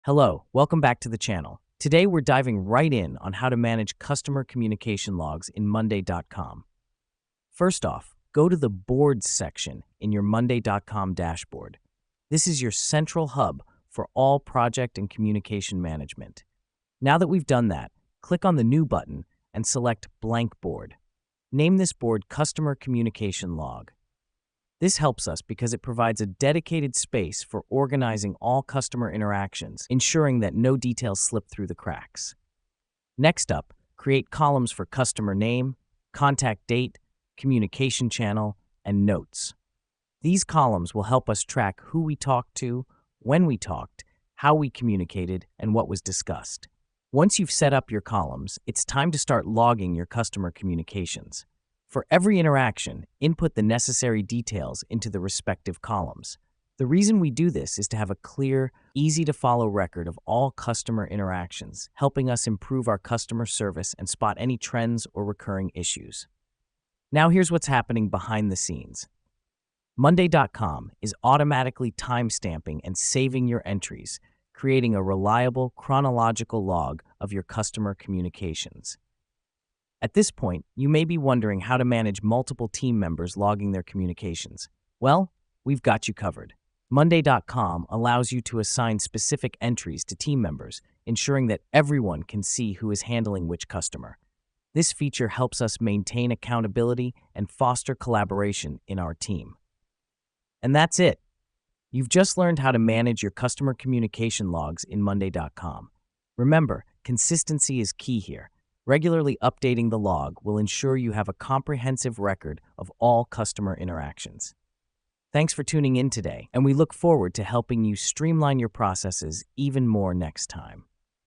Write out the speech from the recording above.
Hello, welcome back to the channel. Today we're diving right in on how to manage customer communication logs in Monday.com. First off, go to the Boards section in your Monday.com dashboard. This is your central hub for all project and communication management. Now that we've done that, click on the New button and select Blank Board. Name this board Customer Communication Log. This helps us because it provides a dedicated space for organizing all customer interactions, ensuring that no details slip through the cracks. Next up, create columns for customer name, contact date, communication channel, and notes. These columns will help us track who we talked to, when we talked, how we communicated, and what was discussed. Once you've set up your columns, it's time to start logging your customer communications. For every interaction, input the necessary details into the respective columns. The reason we do this is to have a clear, easy-to-follow record of all customer interactions, helping us improve our customer service and spot any trends or recurring issues. Now here's what's happening behind the scenes. Monday.com is automatically timestamping and saving your entries, creating a reliable, chronological log of your customer communications. At this point, you may be wondering how to manage multiple team members logging their communications. Well, we've got you covered. Monday.com allows you to assign specific entries to team members, ensuring that everyone can see who is handling which customer. This feature helps us maintain accountability and foster collaboration in our team. And that's it. You've just learned how to manage your customer communication logs in Monday.com. Remember, consistency is key here. Regularly updating the log will ensure you have a comprehensive record of all customer interactions. Thanks for tuning in today, and we look forward to helping you streamline your processes even more next time.